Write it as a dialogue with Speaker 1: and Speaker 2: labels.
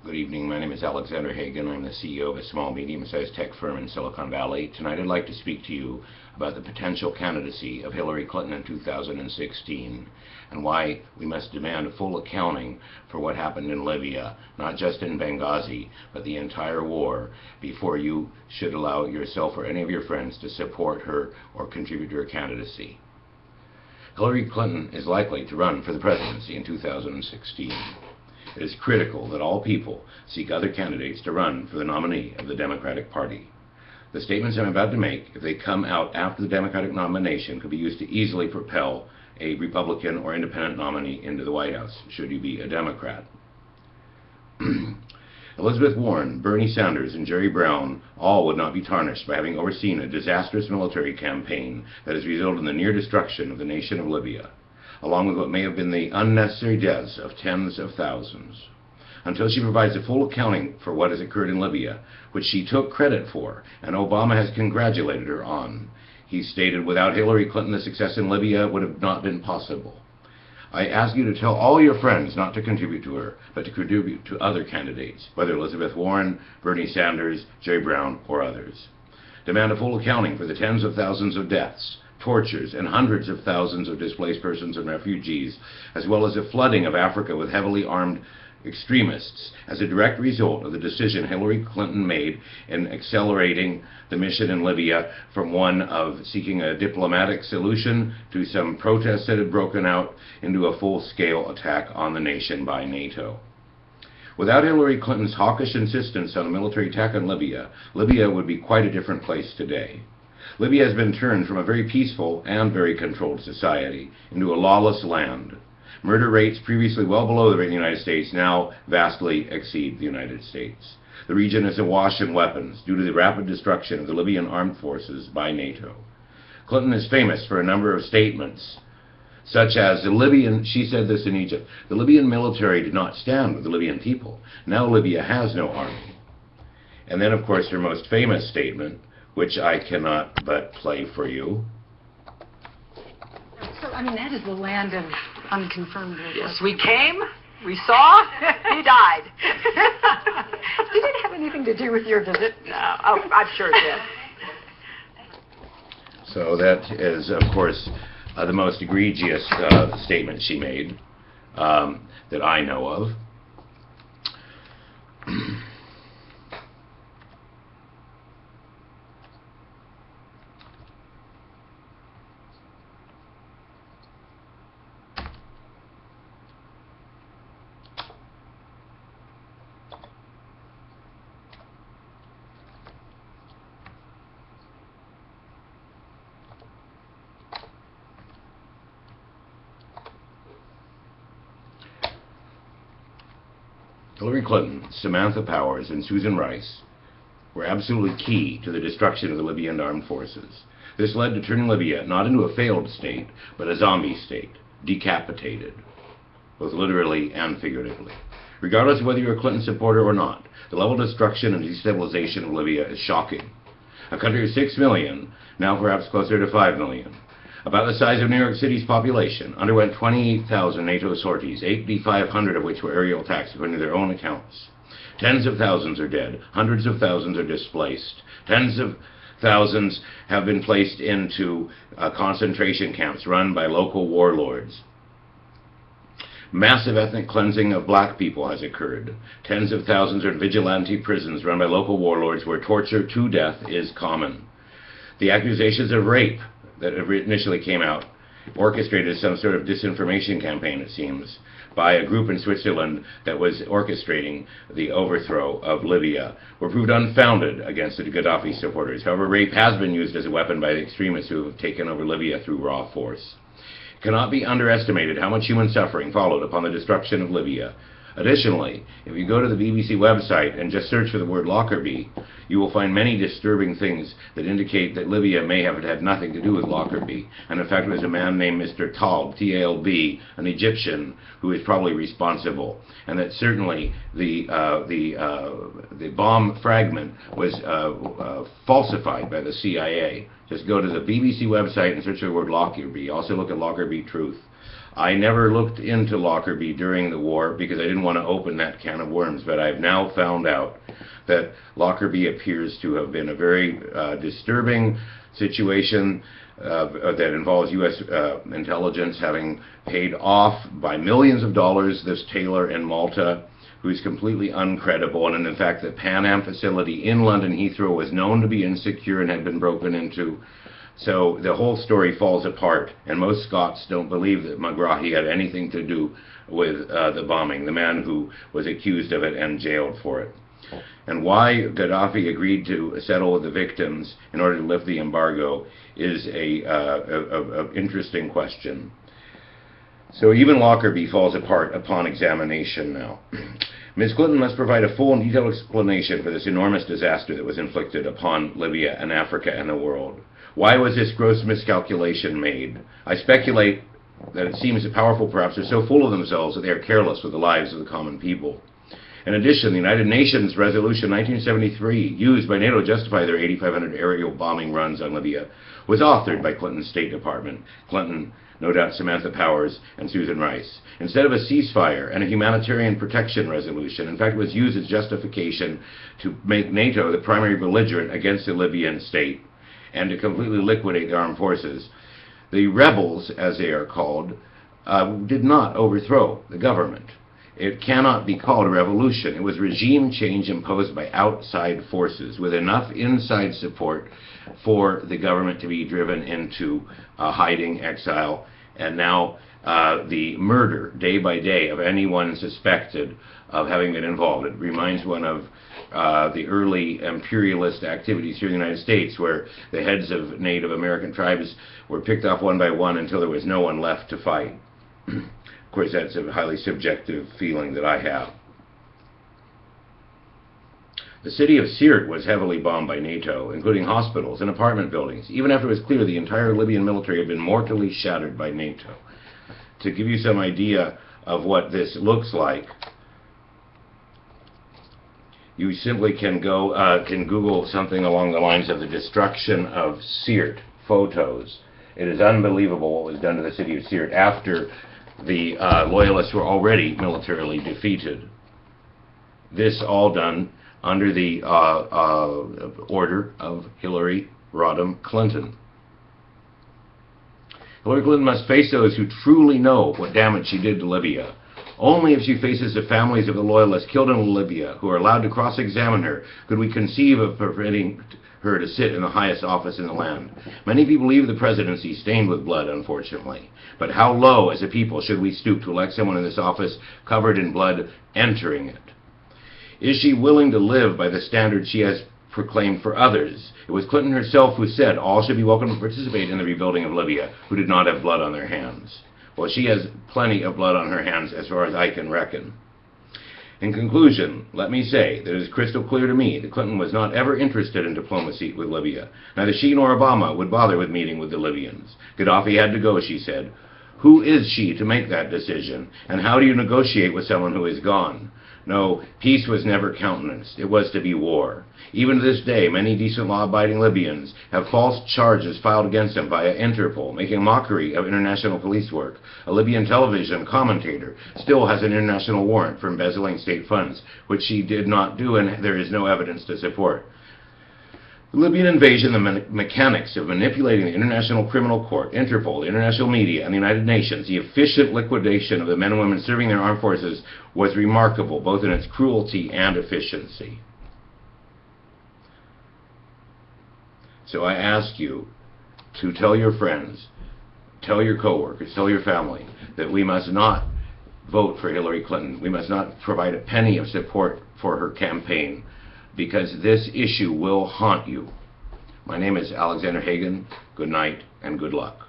Speaker 1: Good evening. My name is Alexander Hagan. I'm the CEO of a small, medium-sized tech firm in Silicon Valley. Tonight I'd like to speak to you about the potential candidacy of Hillary Clinton in 2016 and why we must demand full accounting for what happened in Libya, not just in Benghazi, but the entire war, before you should allow yourself or any of your friends to support her or contribute to her candidacy. Hillary Clinton is likely to run for the presidency in 2016. It is critical that all people seek other candidates to run for the nominee of the Democratic Party. The statements I'm about to make, if they come out after the Democratic nomination, could be used to easily propel a Republican or independent nominee into the White House, should you be a Democrat. Elizabeth Warren, Bernie Sanders, and Jerry Brown all would not be tarnished by having overseen a disastrous military campaign that has resulted in the near destruction of the nation of Libya, along with what may have been the unnecessary deaths of tens of thousands. Until she provides a full accounting for what has occurred in Libya, which she took credit for, and Obama has congratulated her on. He stated, without Hillary Clinton, the success in Libya would have not been possible. I ask you to tell all your friends not to contribute to her, but to contribute to other candidates, whether Elizabeth Warren, Bernie Sanders, Jerry Brown, or others. Demand a full accounting for the tens of thousands of deaths, tortures, and hundreds of thousands of displaced persons and refugees, as well as a flooding of Africa with heavily armed extremists as a direct result of the decision Hillary Clinton made in accelerating the mission in Libya from one of seeking a diplomatic solution to some protests that had broken out into a full-scale attack on the nation by NATO. Without Hillary Clinton's hawkish insistence on a military attack on Libya, Libya would be quite a different place today. Libya has been turned from a very peaceful and very controlled society into a lawless land. Murder rates previously well below the rate in the United States now vastly exceed the United States. The region is awash in weapons due to the rapid destruction of the Libyan Armed Forces by NATO. Clinton is famous for a number of statements, such as she said this in Egypt, the Libyan military did not stand with the Libyan people. Now Libya has no army. And then, of course, her most famous statement, which I cannot but play for you.
Speaker 2: So, I mean, that is the land of unconfirmed reports.
Speaker 3: Yes, we came, we saw, he died.
Speaker 2: Did it have anything to do with your visit?
Speaker 3: No, oh, I'm sure it did.
Speaker 1: So that is, of course, the most egregious statement she made that I know of. Hillary Clinton, Samantha Powers, and Susan Rice were absolutely key to the destruction of the Libyan Armed Forces. This led to turning Libya not into a failed state, but a zombie state, decapitated, both literally and figuratively. Regardless of whether you're a Clinton supporter or not, the level of destruction and destabilization of Libya is shocking. A country of 6 million, now perhaps closer to 5 million, about the size of New York City's population, underwent 28,000 NATO sorties, 8,500 of which were aerial attacks according to their own accounts. Tens of thousands are dead, hundreds of thousands are displaced, tens of thousands have been placed into concentration camps run by local warlords. Massive ethnic cleansing of black people has occurred. Tens of thousands are in vigilante prisons run by local warlords where torture to death is common. The accusations of rape that initially came out, orchestrated some sort of disinformation campaign, it seems, by a group in Switzerland that was orchestrating the overthrow of Libya, were proved unfounded against the Gaddafi supporters. However, rape has been used as a weapon by the extremists who have taken over Libya through raw force. It cannot be underestimated how much human suffering followed upon the destruction of Libya. Additionally, if you go to the BBC website and just search for the word Lockerbie, you will find many disturbing things that indicate that Libya may have had nothing to do with Lockerbie, and in fact it was a man named Mr. Talb, T-A-L-B, an Egyptian, who is probably responsible, and that certainly the bomb fragment was falsified by the CIA. Just go to the BBC website and search for the word Lockerbie. Also look at Lockerbie Truth. I never looked into Lockerbie during the war because I didn't want to open that can of worms, but I've now found out that Lockerbie appears to have been a very disturbing situation that involves U.S. Intelligence having paid off by millions of dollars this tailor in Malta, who's completely uncredible, and in fact the Pan Am facility in London Heathrow was known to be insecure and had been broken into. So the whole story falls apart, and most Scots don't believe that Megrahi had anything to do with the bombing, the man who was accused of it and jailed for it. And why Gaddafi agreed to settle with the victims in order to lift the embargo is a interesting question. So even Lockerbie falls apart upon examination now. Ms. Clinton must provide a full and detailed explanation for this enormous disaster that was inflicted upon Libya and Africa and the world. Why was this gross miscalculation made? I speculate that it seems that powerful perhaps are so full of themselves that they are careless with the lives of the common people. In addition, the United Nations Resolution 1973, used by NATO to justify their 8,500 aerial bombing runs on Libya, was authored by Clinton's State Department. Clinton, no doubt Samantha Powers, and Susan Rice. Instead of a ceasefire and a humanitarian protection resolution, in fact it was used as justification to make NATO the primary belligerent against the Libyan state and to completely liquidate the armed forces. The rebels, as they are called, did not overthrow the government. It cannot be called a revolution. It was regime change imposed by outside forces with enough inside support for the government to be driven into hiding, exile, and now the murder, day by day, of anyone suspected of having been involved. It reminds one of the early imperialist activities here in the United States, where the heads of Native American tribes were picked off one by one until there was no one left to fight. Of course, that's a highly subjective feeling that I have. The city of Sirte was heavily bombed by NATO, including hospitals and apartment buildings, even after it was clear the entire Libyan military had been mortally shattered by NATO. To give you some idea of what this looks like, you simply can Google something along the lines of the destruction of Sirte photos. It is unbelievable what was done to the city of Sirte after the loyalists were already militarily defeated. This all done under the order of Hillary Rodham Clinton. Hillary Clinton must face those who truly know what damage she did to Libya. Only if she faces the families of the loyalists killed in Libya, who are allowed to cross-examine her, could we conceive of preventing her to sit in the highest office in the land. Many people leave the presidency stained with blood, unfortunately. But how low as a people should we stoop to elect someone in this office covered in blood entering it? Is she willing to live by the standards she has proclaimed for others? It was Clinton herself who said all should be welcome to participate in the rebuilding of Libya who did not have blood on their hands. Well, she has plenty of blood on her hands as far as I can reckon. In conclusion, let me say that it is crystal clear to me that Clinton was not ever interested in diplomacy with Libya. Neither she nor Obama would bother with meeting with the Libyans. Gaddafi had to go, she said. Who is she to make that decision? And how do you negotiate with someone who is gone? No, peace was never countenanced. It was to be war. Even to this day, many decent law-abiding Libyans have false charges filed against them via Interpol, making mockery of international police work. A Libyan television commentator still has an international warrant for embezzling state funds, which she did not do, and there is no evidence to support. The Libyan invasion, the mechanics of manipulating the International Criminal Court, Interpol, the international media, and the United Nations, the efficient liquidation of the men and women serving their armed forces was remarkable, both in its cruelty and efficiency. So I ask you to tell your friends, tell your coworkers, tell your family that we must not vote for Hillary Clinton. We must not provide a penny of support for her campaign, because this issue will haunt you. My name is Alexander Hagan. Good night and good luck.